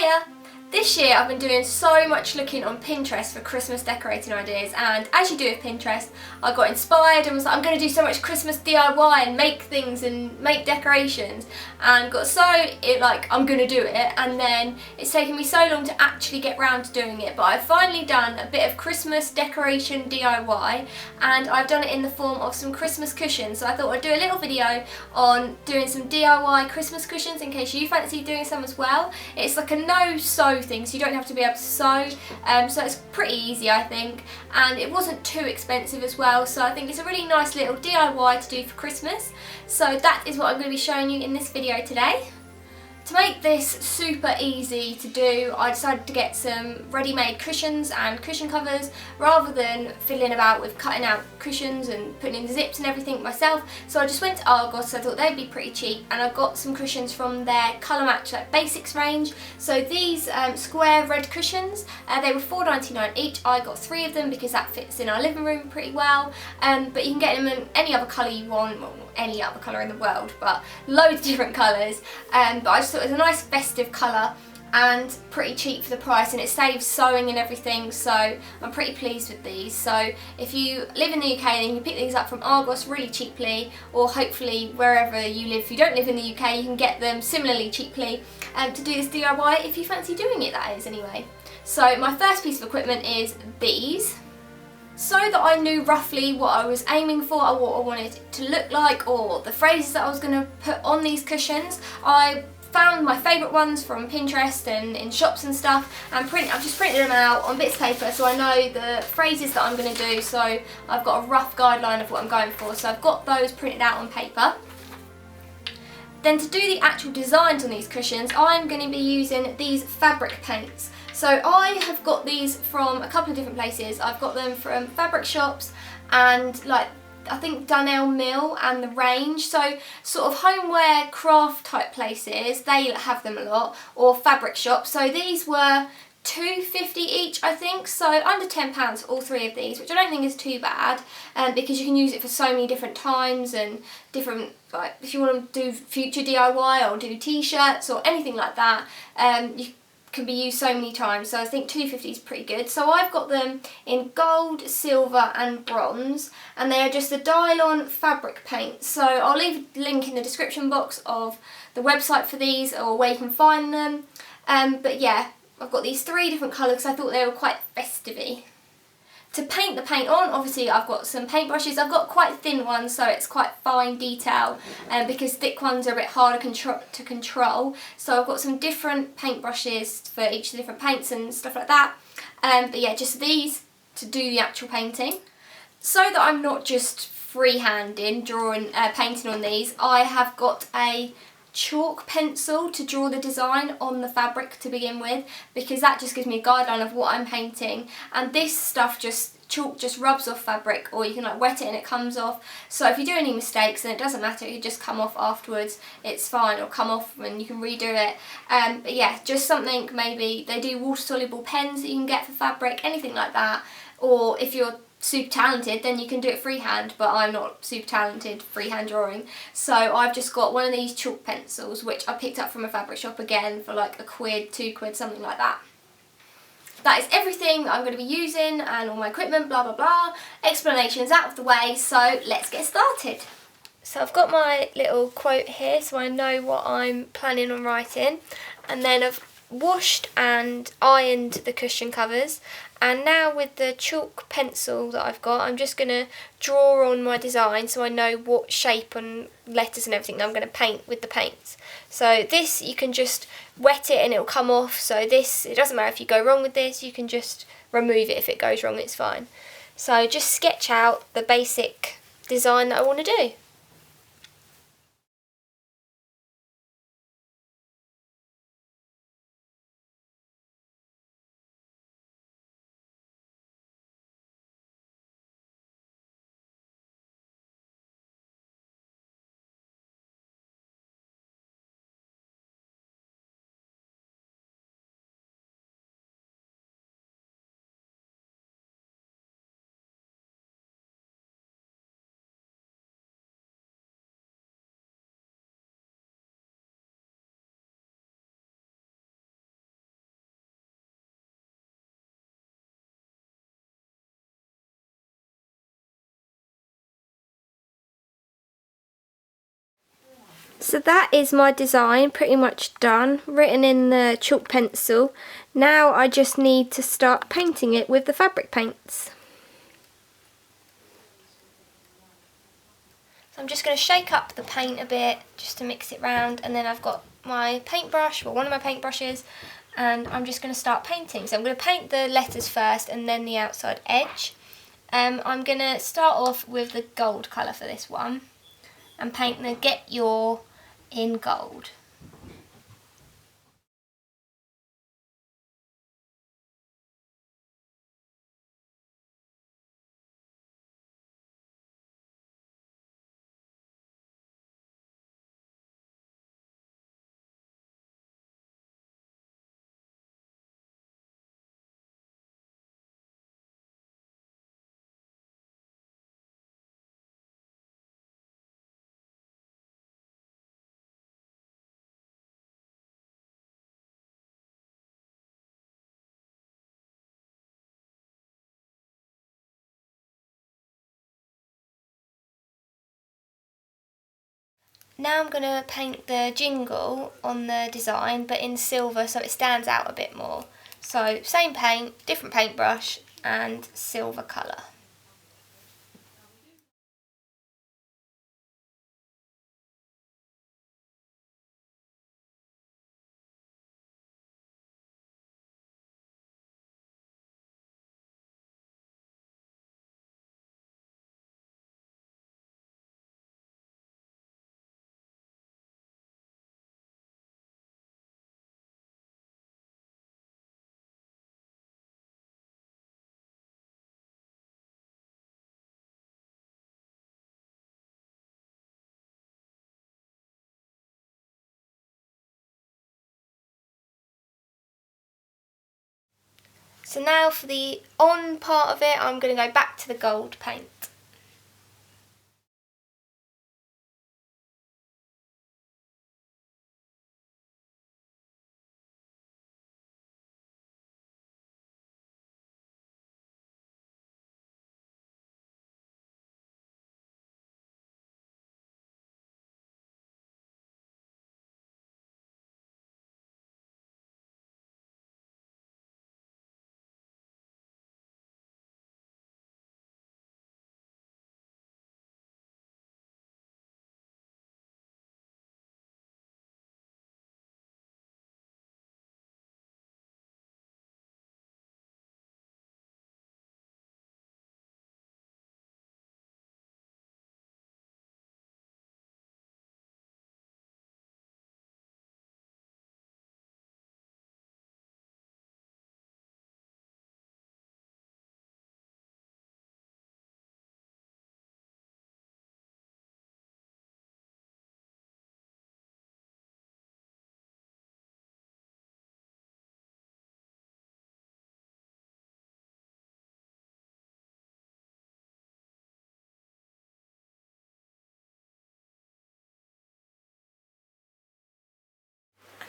Hiya! This year I've been doing so much looking on Pinterest for Christmas decorating ideas, and as you do with Pinterest, I got inspired and was like, I'm going to do so much Christmas DIY and make things and make decorations, and got so I'm going to do it, and then it's taken me so long to actually get round to doing it, but I've finally done a bit of Christmas decoration DIY, and I've done it in the form of some Christmas cushions. So I thought I'd do a little video on doing some DIY Christmas cushions in case you fancy doing some as well. It's like a no-sew thing, so you don't have to be able to sew, so it's pretty easy, I think, and it wasn't too expensive as well, so I think it's a really nice little DIY to do for Christmas. So that is what I'm going to be showing you in this video today. To make this super easy to do, I decided to get some ready-made cushions and cushion covers rather than fiddling about with cutting out cushions and putting in the zips and everything myself. So I just went to Argos. I thought they'd be pretty cheap, and I got some cushions from their colour match basics range. So these square red cushions, they were $4.99 each. I got 3 of them because that fits in our living room pretty well, but you can get them in any other colour you want. Well, any other colour in the world, but loads of different colours, but I just thought it was a nice festive colour and pretty cheap for the price, and it saves sewing and everything, so I'm pretty pleased with these. So if you live in the UK, then you can pick these up from Argos really cheaply, or hopefully wherever you live. If you don't live in the UK, you can get them similarly cheaply to do this DIY if you fancy doing it, that is, anyway. So my first piece of equipment is these. So that I knew roughly what I was aiming for, or what I wanted it to look like, or the phrases that I was going to put on these cushions, I found my favourite ones from Pinterest and in shops and stuff, and I've just printed them out on bits of paper so I know the phrases that I'm going to do, so I've got a rough guideline of what I'm going for. So I've got those printed out on paper. Then to do the actual designs on these cushions, I'm going to be using these fabric paints. So I have got these from a couple of different places. I've got them from fabric shops and I think Dunelm Mill and The Range, so sort of homeware craft type places, they have them a lot, or fabric shops. So these were $2.50 each, I think, so under £10 for all 3 of these, which I don't think is too bad, because you can use it for so many different times and different, like if you want to do future DIY or do t-shirts or anything like that, you can be used so many times, so I think $2.50 is pretty good. So I've got them in gold, silver and bronze, and they are just the Dylon fabric paints. So I'll leave a link in the description box of the website for these, or where you can find them, but yeah, I've got these 3 different colours because I thought they were quite festive-y. To paint the paint on, obviously I've got some paintbrushes. I've got quite thin ones, so it's quite fine detail, because thick ones are a bit harder to control. So I've got some different paintbrushes for each of the different paints and stuff like that. But yeah, just these to do the actual painting. So that I'm not just freehanding, painting on these, I have got a chalk pencil to draw the design on the fabric to begin with, because that just gives me a guideline of what I'm painting, and this stuff chalk just rubs off fabric, or you can wet it and it comes off. So if you do any mistakes, then it doesn't matter, it can just come off afterwards, it's fine, or come off and you can redo it. But yeah, just something, maybe they do water soluble pens that you can get for fabric, anything like that, or if you're super talented, then you can do it freehand, but I'm not super talented freehand drawing, so I've just got one of these chalk pencils, which I picked up from a fabric shop again for like £1, £2, something like that. That is everything that I'm going to be using and all my equipment, blah blah blah. Explanations out of the way, so let's get started. So I've got my little quote here so I know what I'm planning on writing, and then I've washed and ironed the cushion covers, and now with the chalk pencil that I've got, I'm just going to draw on my design so I know what shape and letters and everything that I'm going to paint with the paints. So this, you can just wet it and it'll come off, so this, it doesn't matter if you go wrong with this, you can just remove it if it goes wrong, it's fine. So just sketch out the basic design that I want to do. So that is my design pretty much done, written in the chalk pencil. Now I just need to start painting it with the fabric paints. So I'm just going to shake up the paint a bit just to mix it round, and then I've got my paintbrush, well, one of my paintbrushes, and I'm just going to start painting. So I'm going to paint the letters first and then the outside edge. I'm going to start off with the gold colour for this one and paint the Get Your in gold. Now I'm going to paint the jingle on the design, but in silver so it stands out a bit more. So same paint, different paintbrush and silver colour. So now for the on part of it, I'm going to go back to the gold paint.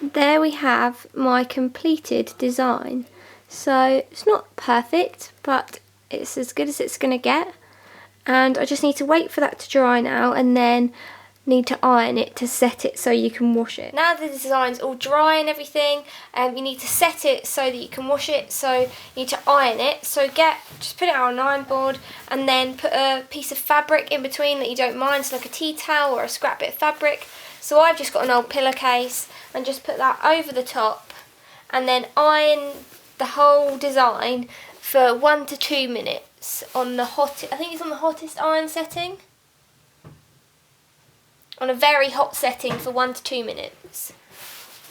There we have my completed design. So it's not perfect, but it's as good as it's going to get. And I just need to wait for that to dry now, and then need to iron it to set it so you can wash it. Now the design's all dry and everything, you need to set it so that you can wash it, so you need to iron it. So just put it on an iron board and then put a piece of fabric in between that you don't mind, so like a tea towel or a scrap bit of fabric. So I've just got an old pillowcase and just put that over the top and then iron the whole design for 1 to 2 minutes on the I think it's on the hottest iron setting. On a very hot setting for 1 to 2 minutes.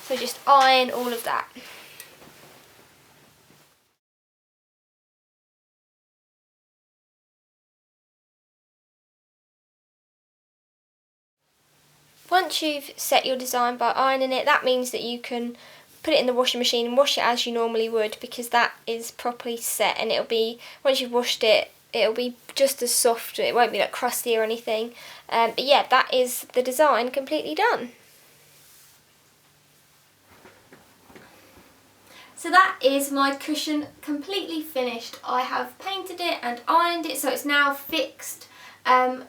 So just iron all of that. Once you've set your design by ironing it, that means that you can put it in the washing machine and wash it as you normally would, because that is properly set, and it'll be, once you've washed it, it'll be just as soft. It won't be like crusty or anything. But yeah, that is the design completely done. So that is my cushion completely finished. I have painted it and ironed it, so it's now fixed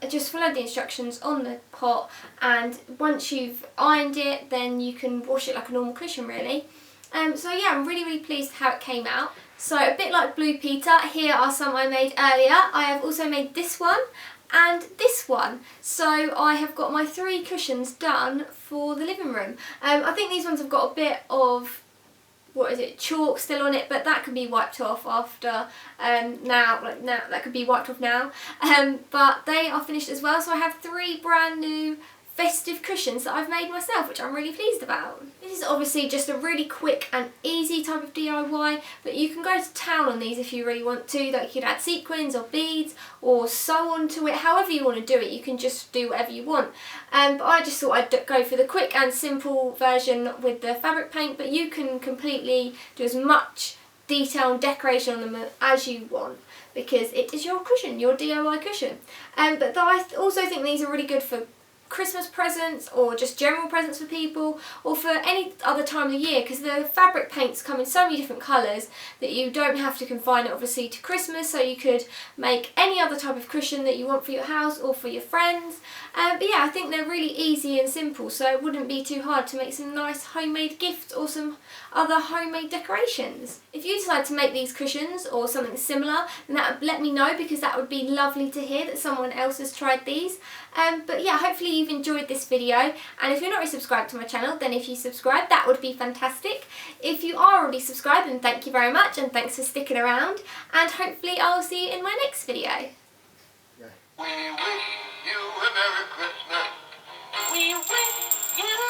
just follow the instructions on the pot, and once you've ironed it, then you can wash it like a normal cushion really. So yeah, I'm really pleased how it came out. So a bit like Blue Peter, here are some I made earlier. I have also made this one and this one. So I have got my 3 cushions done for the living room. I think these ones have got a bit of, what is it, chalk still on it, but that can be wiped off after now that could be wiped off now. But they are finished as well, so I have 3 brand new festive cushions that I've made myself, which I'm really pleased about. This is obviously just a really quick and easy type of DIY, but you can go to town on these if you really want to. Like, you could add sequins or beads or sew onto it, however you want to do it. You can just do whatever you want. But I just thought I'd go for the quick and simple version with the fabric paint, but you can completely do as much detail and decoration on them as you want, because it is your cushion, your DIY cushion. But I also think these are really good for Christmas presents or just general presents for people, or for any other time of the year, because the fabric paints come in so many different colours that you don't have to confine it obviously to Christmas, so you could make any other type of cushion that you want for your house or for your friends. But yeah, I think they're really easy and simple, so it wouldn't be too hard to make some nice homemade gifts or some other homemade decorations. If you decide to make these cushions or something similar, then let me know, because that would be lovely to hear that someone else has tried these. But yeah, hopefully you've enjoyed this video, and if you're not already subscribed to my channel, then if you subscribe, that would be fantastic. If you are already subscribed, then thank you very much, and thanks for sticking around, and hopefully I'll see you in my next video. We wish you a Merry Christmas. We wish you